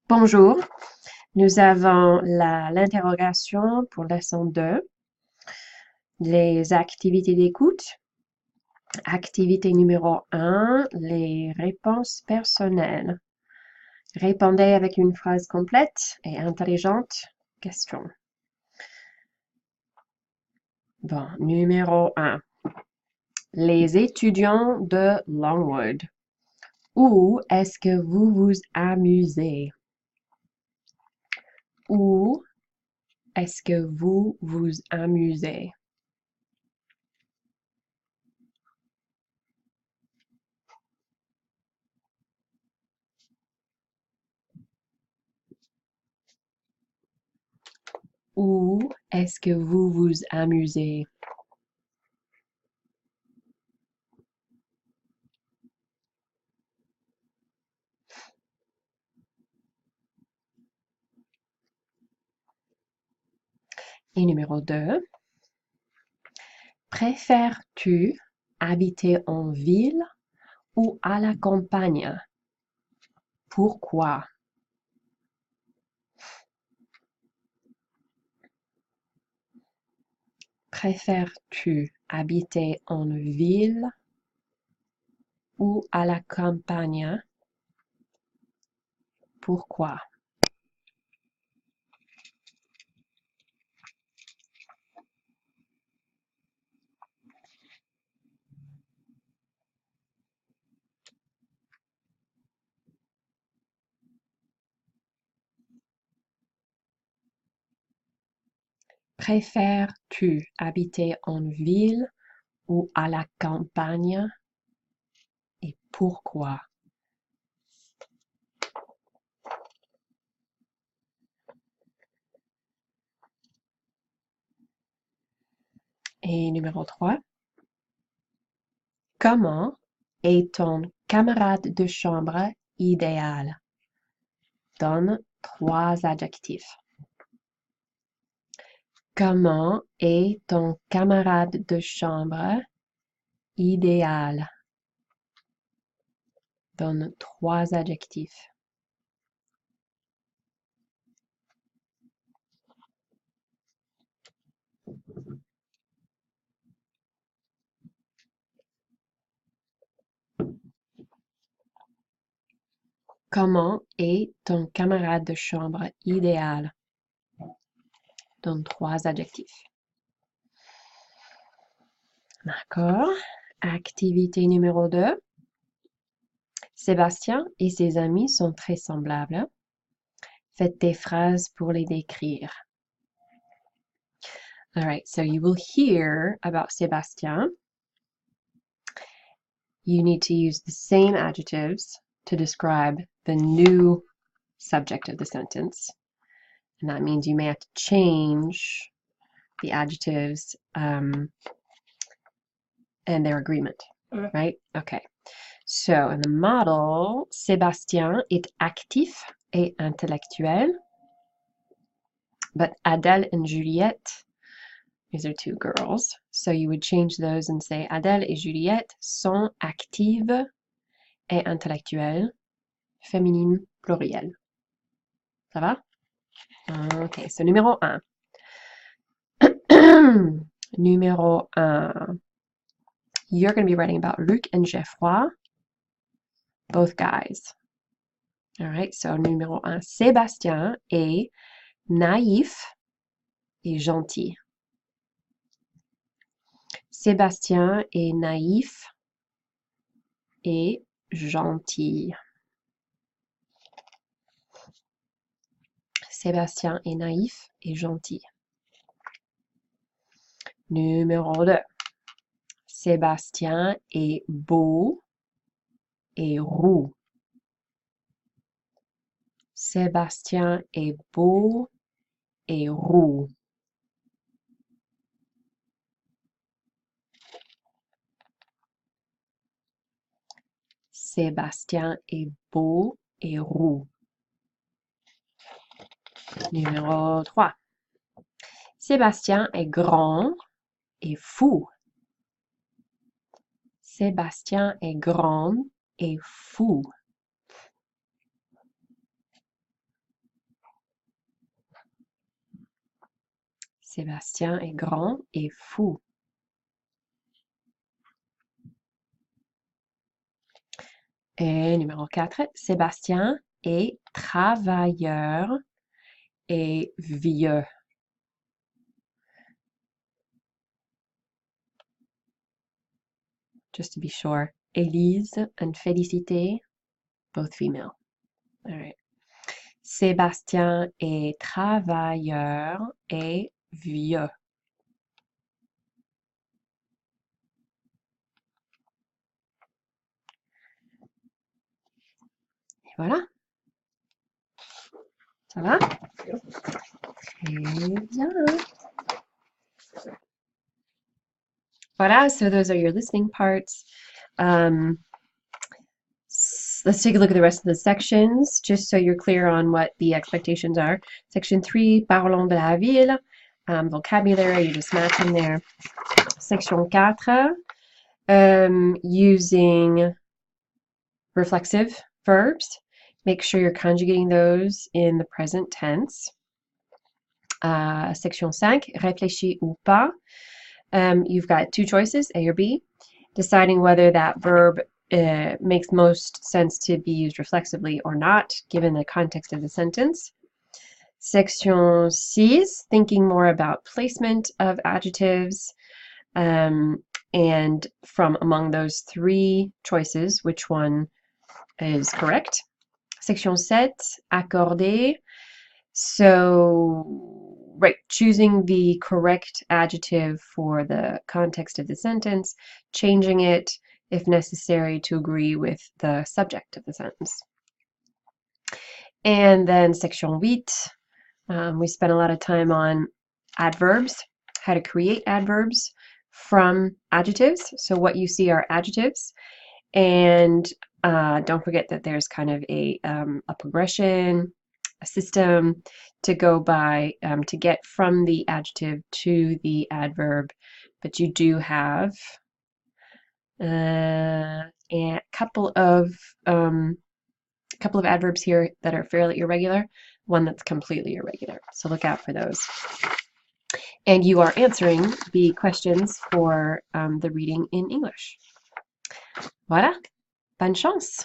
Bonjour, nous avons l'interrogation pour leçon 2, les activités d'écoute. Activité numéro 1, les réponses personnelles. Répondez avec une phrase complète et intelligente. Question. Bon, numéro 1. Les étudiants de Longwood. Où est-ce que vous vous amusez? Où est-ce que vous vous amusez? Où est-ce que vous vous amusez? Et numéro 2, préfères-tu habiter en ville ou à la campagne? Pourquoi? Préfères-tu habiter en ville ou à la campagne? Pourquoi? Préfères-tu habiter en ville ou à la campagne et pourquoi? Et numéro 3, comment est ton camarade de chambre idéal? Donne 3 adjectifs. Comment est ton camarade de chambre idéal? Donne 3 adjectifs. Comment est ton camarade de chambre idéal? Donne 3 adjectifs. D'accord. Activité numéro 2. Sébastien et ses amis sont très semblables. Faites des phrases pour les décrire. All right, so you will hear about Sébastien. You need to use the same adjectives to describe the new subject of the sentence. And that means you may have to change the adjectives and their agreement, right? Okay. So, in the model, Sébastien est actif et intellectuel. But Adèle and Juliette, these are 2 girls. So you would change those and say Adèle et Juliette sont actives et intellectuelles, féminine pluriel. Ça va? Okay, so numéro 1. Numéro 1. You're going to be writing about Luc and Geoffroy, both guys. All right, so numéro 1. Sébastien est naïf et gentil. Sébastien est naïf et gentil. Sébastien est naïf et gentil. Numéro 2. Sébastien est beau et roux. Sébastien est beau et roux. Sébastien est beau et roux. Numéro 3. Sébastien est grand et fou. Sébastien est grand et fou. Sébastien est grand et fou. Et numéro 4, Sébastien est travailleur et vieux. Just to be sure. Élise and Félicité, both female. All right. Sébastien est travailleur et vieux. Et voilà. Ça va? Très bien. Voilà, so those are your listening parts. Let's take a look at the rest of the sections, just so you're clear on what the expectations are. Section 3, parlons de la ville. Vocabulary, you're just matching there. Section 4, using reflexive verbs. Make sure you're conjugating those in the present tense. Section 5, réfléchis ou pas. You've got two choices, A or B, deciding whether that verb makes most sense to be used reflexively or not, given the context of the sentence. Section 6, thinking more about placement of adjectives, and from among those three choices, which one is correct. Section 7, accorder. So, right, choosing the correct adjective for the context of the sentence, changing it if necessary to agree with the subject of the sentence. And then section 8, we spent a lot of time on adverbs, how to create adverbs from adjectives. So what you see are adjectives, and don't forget that there's kind of a progression, a system to go by to get from the adjective to the adverb, but you do have a couple of adverbs here that are fairly irregular, one that's completely irregular. So look out for those. And you are answering the questions for the reading in English. Voilà, bonne chance!